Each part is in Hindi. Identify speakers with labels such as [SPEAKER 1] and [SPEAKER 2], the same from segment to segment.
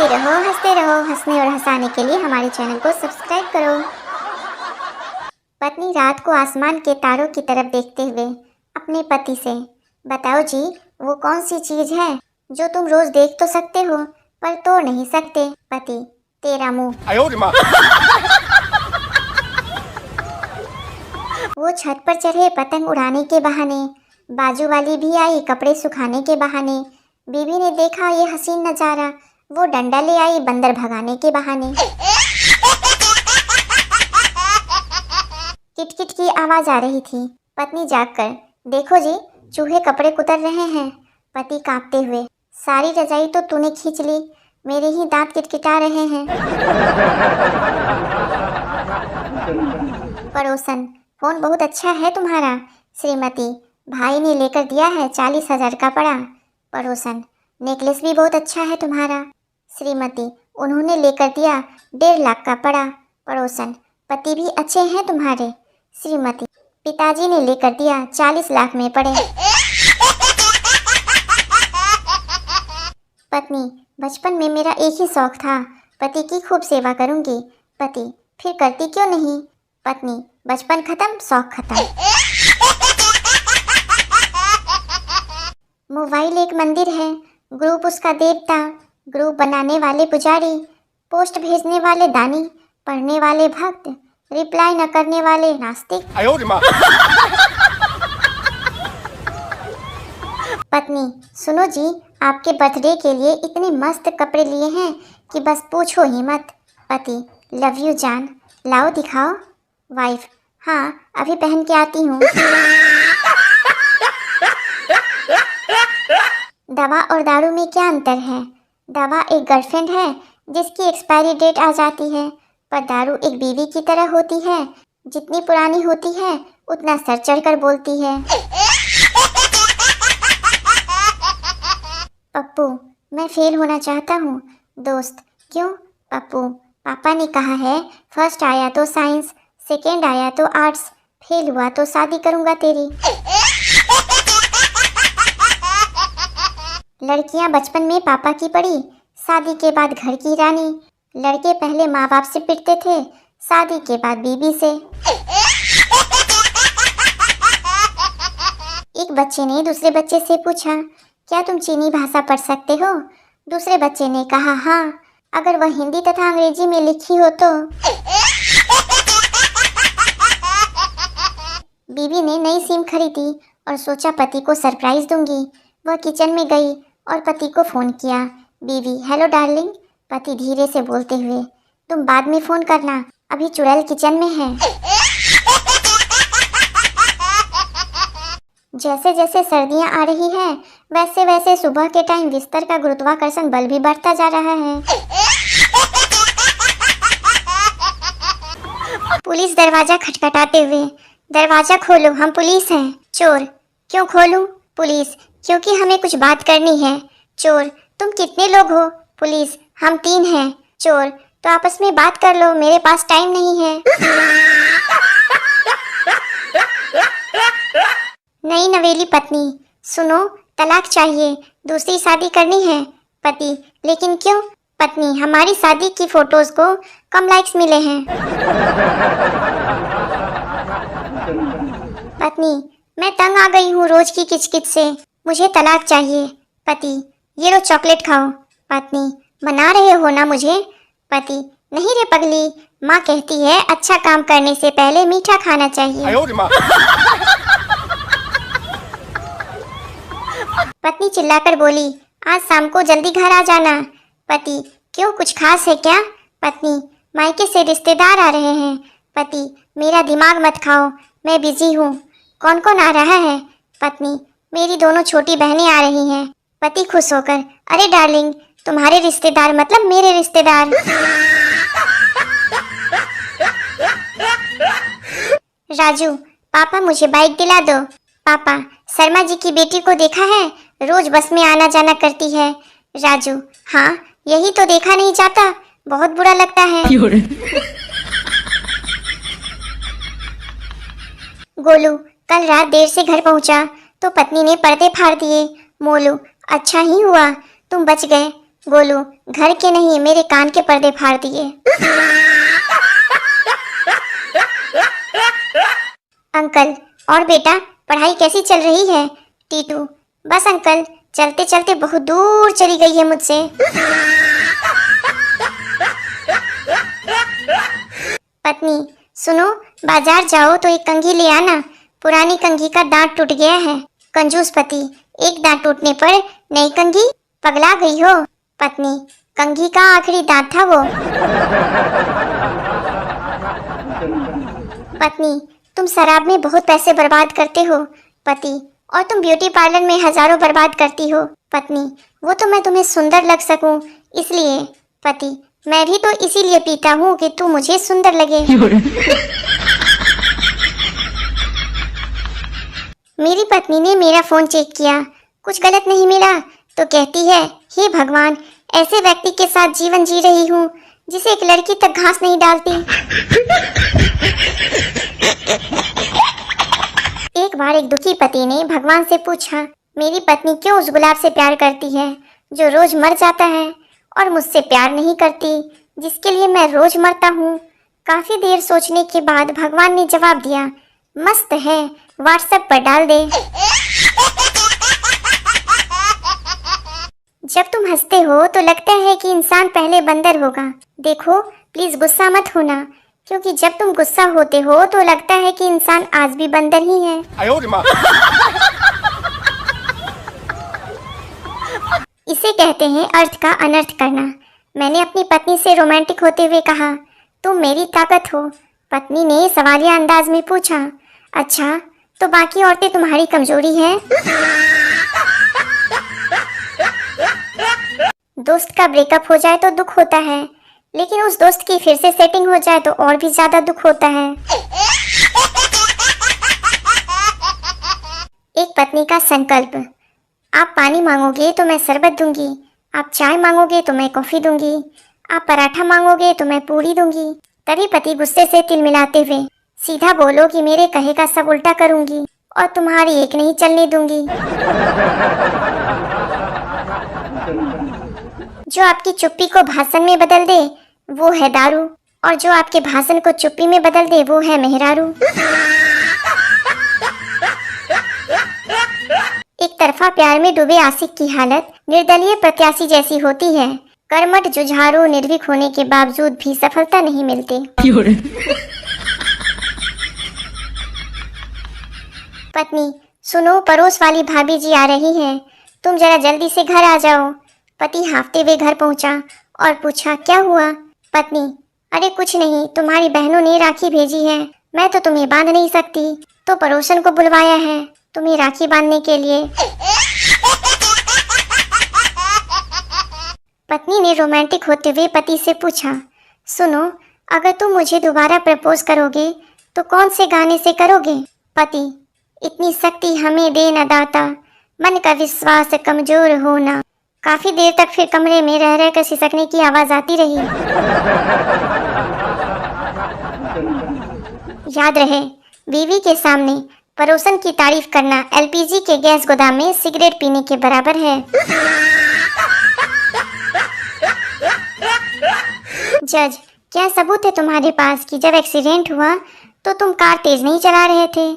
[SPEAKER 1] हंसते रहो। हंसने और हंसाने के लिए हमारे चैनल को सब्सक्राइब करो। पत्नी रात को आसमान के तारों की तरफ देखते हुए अपने पति से, बताओ जी, वो कौन सी चीज है जो तुम रोज देख तो सकते हो पर तोड़ नहीं सकते? पति, तेरा मुंह। वो छत पर चढ़े पतंग उड़ाने के बहाने, बाजू वाली भी आई कपड़े सुखाने के बहाने। बीवी ने देखा ये हसीन नजारा, वो डंडा ले आई बंदर भगाने के बहाने। किटकिट की आवाज आ रही थी। पत्नी जागकर, देखो जी, चूहे कपड़े कुतर रहे हैं। पति कांपते हुए, सारी रजाई तो तूने खींच ली, मेरे ही दांत किटकिटा रहे हैं। पड़ोसन, फोन बहुत अच्छा है तुम्हारा। श्रीमती, भाई ने लेकर दिया है, 40,000 का पड़ा। पड़ोसन, नेकलेस भी बहुत अच्छा है तुम्हारा। श्रीमती, उन्होंने लेकर दिया, 1.5 लाख का पड़ा। पड़ोसन, पति भी अच्छे हैं तुम्हारे। श्रीमती, पिताजी ने लेकर दिया, 40 लाख में पड़े। पत्नी, बचपन में मेरा एक ही शौक था, पति की खूब सेवा करूंगी। पति, फिर करती क्यों नहीं? पत्नी, बचपन खत्म, शौक खत्म। मोबाइल एक मंदिर है, ग्रुप उसका देवता, ग्रुप बनाने वाले पुजारी, पोस्ट भेजने वाले दानी, पढ़ने वाले भक्त, रिप्लाई न करने वाले नास्तिक। पत्नी, सुनो जी, आपके बर्थडे के लिए इतने मस्त कपड़े लिए हैं कि बस पूछो ही मत। पति, लव यू जान, लाओ दिखाओ। वाइफ, हाँ अभी पहन के आती हूँ। दवा और दारू में क्या अंतर है? दवा एक गर्लफ्रेंड है जिसकी एक्सपायरी डेट आ जाती है, पर दारू एक बीवी की तरह होती है, जितनी पुरानी होती है उतना सर चढ़कर बोलती है। पप्पू, मैं फेल होना चाहता हूँ। दोस्त, क्यों? पप्पू, पापा ने कहा है फर्स्ट आया तो साइंस, सेकेंड आया तो आर्ट्स, फेल हुआ तो शादी करूँगा तेरी। लड़कियां बचपन में पापा की पड़ी, शादी के बाद घर की रानी। लड़के पहले माँ बाप से पिटते थे, शादी के बाद बीबी से। एक बच्चे ने दूसरे बच्चे से पूछा, क्या तुम चीनी भाषा पढ़ सकते हो? दूसरे बच्चे ने कहा, हाँ, अगर वह हिंदी तथा अंग्रेजी में लिखी हो तो। बीवी ने नई सिम खरीदी और सोचा पति को सरप्राइज दूंगी। वह किचन में गई और पति को फोन किया। बीवी, हेलो डार्लिंग। पति धीरे से बोलते हुए, तुम बाद में फोन करना, अभी चुड़ैल किचन में है। जैसे जैसे सर्दियां आ रही है वैसे वैसे सुबह के टाइम बिस्तर का गुरुत्वाकर्षण बल भी बढ़ता जा रहा है। पुलिस दरवाजा खटखटाते हुए, दरवाजा खोलो, हम पुलिस हैं। चोर, क्यों खोलूं? पुलिस, क्योंकि हमें कुछ बात करनी है। चोर, तुम कितने लोग हो? पुलिस, हम 3 हैं। चोर, तो आपस में बात कर लो, मेरे पास टाइम नहीं है। नई नवेली पत्नी, सुनो, तलाक चाहिए, दूसरी शादी करनी है। पति, लेकिन क्यों? पत्नी, हमारी शादी की फोटोज को कम लाइक्स मिले हैं। पत्नी, मैं तंग आ गई हूँ रोज की किचकिच से, मुझे तलाक चाहिए। पति, ये लो चॉकलेट खाओ। पत्नी, मना रहे हो ना मुझे? पति, नहीं रे पगली, माँ कहती है अच्छा काम करने से पहले मीठा खाना चाहिए। पत्नी चिल्लाकर बोली, आज शाम को जल्दी घर आ जाना। पति, क्यों, कुछ खास है क्या? पत्नी, मायके से रिश्तेदार आ रहे हैं। पति, मेरा दिमाग मत खाओ, मैं बिजी हूँ। कौन कौन आ रहा है? पत्नी, मेरी दोनों छोटी बहनें आ रही हैं। पति खुश होकर, अरे डार्लिंग, तुम्हारे रिश्तेदार मतलब मेरे रिश्तेदार। राजू, पापा मुझे बाइक दिला दो। पापा, शर्मा जी की बेटी को देखा है, रोज बस में आना जाना करती है। राजू, हाँ, यही तो देखा नहीं जाता, बहुत बुरा लगता है। गोलू, कल रात देर से घर पहुंचा तो पत्नी ने पर्दे फाड़ दिए। मोलू, अच्छा ही हुआ तुम बच गए, गोलू घर के नहीं मेरे कान के पर्दे फाड़ दिए। अंकल और बेटा पढ़ाई कैसी चल रही है? टीटू बस अंकल, चलते चलते बहुत दूर चली गई है मुझसे। पत्नी सुनो, बाजार जाओ तो एक कंघी ले आना, पुरानी कंघी का दांत टूट गया है। कंजूस पति, एक दांत टूटने पर नई कंघी, पगला गई हो। पत्नी कंघी का आखिरी दांत था वो। पत्नी तुम शराब में बहुत पैसे बर्बाद करते हो। पति और तुम ब्यूटी पार्लर में हजारों बर्बाद करती हो। पत्नी वो तो मैं तुम्हें सुंदर लग सकूं इसलिए। पति मैं भी तो इसीलिए पीता हूँ कि तू मुझे सुंदर लगे। मेरी पत्नी ने मेरा फोन चेक किया, कुछ गलत नहीं मिला तो कहती है, हे भगवान, ऐसे व्यक्ति के साथ जीवन जी रही हूँ जिसे एक लड़की तक घास नहीं डालती। एक बार एक दुखी पति ने भगवान से पूछा, मेरी पत्नी क्यों उस गुलाब से प्यार करती है जो रोज मर जाता है और मुझसे प्यार नहीं करती जिसके लिए मैं रोज मरता हूँ। काफी देर सोचने के बाद भगवान ने जवाब दिया, मस्त है, व्हाट्सएप पर डाल दे। जब तुम हंसते हो तो लगता है कि इंसान पहले बंदर होगा। देखो प्लीज गुस्सा मत होना, क्योंकि जब तुम गुस्सा होते हो तो लगता है कि इंसान आज भी बंदर ही है। इसे कहते हैं अर्थ का अनर्थ करना। मैंने अपनी पत्नी से रोमांटिक होते हुए कहा, तुम मेरी ताकत हो। पत्नी ने सवालिया अंदाज में पूछा, अच्छा तो बाकी औरतें तुम्हारी कमजोरी है? दोस्त का ब्रेकअप हो जाए तो दुख होता है, लेकिन उस दोस्त की फिर से सेटिंग हो जाए तो और भी ज्यादा दुख होता है। एक पत्नी का संकल्प, आप पानी मांगोगे तो मैं शरबत दूंगी, आप चाय मांगोगे तो मैं कॉफी दूंगी, आप पराठा मांगोगे तो मैं पूरी दूंगी। तभी पति गुस्से से तिल मिलाते हुए, सीधा बोलो कि मेरे कहे का सब उल्टा करूंगी और तुम्हारी एक नहीं चलने दूंगी। जो आपकी चुप्पी को भाषण में बदल दे वो है दारू, और जो आपके भाषण को चुप्पी में बदल दे वो है मेहरारू। एक तरफा प्यार में डूबे आशिक की हालत निर्दलीय प्रत्याशी जैसी होती है। कर्मठ जुझारू निर्भीक होने के बावजूद भी सफलता नहीं मिलती। पत्नी सुनो, पड़ोस वाली भाभी जी आ रही हैं, तुम जरा जल्दी से घर आ जाओ। पति हांफते हुए घर पहुंचा और पूछा, क्या हुआ? पत्नी अरे कुछ नहीं, तुम्हारी बहनों ने राखी भेजी है, मैं तो तुम्हें बांध नहीं सकती तो पड़ोसन को बुलवाया है तुम्हें राखी बांधने के लिए। पत्नी ने रोमांटिक होते हुए पति से पूछा, सुनो, अगर तुम मुझे दोबारा प्रपोज करोगे तो कौन से गाने से करोगे? पति इतनी शक्ति हमें दे न दाता, मन का विश्वास कमजोर होना। काफी देर तक फिर कमरे में रह रहकर सिसकने की आवाज आती रही। याद रहे, बीवी के सामने पड़ोसन की तारीफ करना एलपीजी के गैस गोदाम में सिगरेट पीने के बराबर है। जज, क्या सबूत है तुम्हारे पास कि जब एक्सीडेंट हुआ तो तुम कार तेज नहीं चला रहे थे?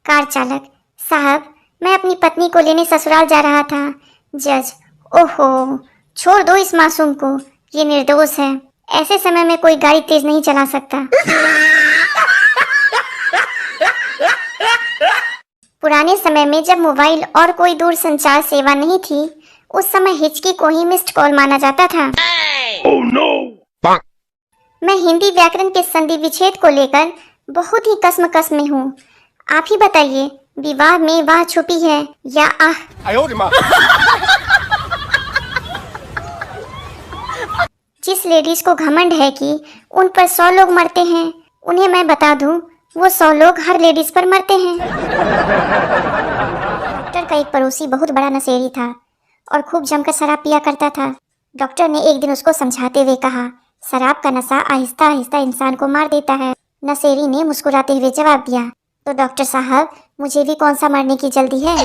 [SPEAKER 1] कार चालक, साहब मैं अपनी पत्नी को लेने ससुराल जा रहा था। जज, ओहो, छोड़ दो इस मासूम को, ये निर्दोष है, ऐसे समय में कोई गाड़ी तेज नहीं चला सकता। पुराने समय में जब मोबाइल और कोई दूर संचार सेवा नहीं थी, उस समय हिचकी को ही मिस्ड कॉल माना जाता था। oh, no. मैं हिंदी व्याकरण के संधि विच्छेद को लेकर बहुत ही कसमकस में हूँ। आप ही बताइए, विवाह में वाह छुपी है या आह? जिस लेडीज को घमंड है कि उन पर 100 लोग मरते हैं, उन्हें मैं बता दूं, वो 100 लोग हर लेडीज पर मरते हैं। डॉक्टर का एक पड़ोसी बहुत बड़ा नशेड़ी था और खूब जमकर शराब पिया करता था। डॉक्टर ने एक दिन उसको समझाते हुए कहा, शराब का नशा आहिस्ता आहिस्ता इंसान को मार देता है। नशेड़ी ने मुस्कुराते हुए जवाब दिया, तो डॉक्टर साहब मुझे भी कौन सा मरने की जल्दी है?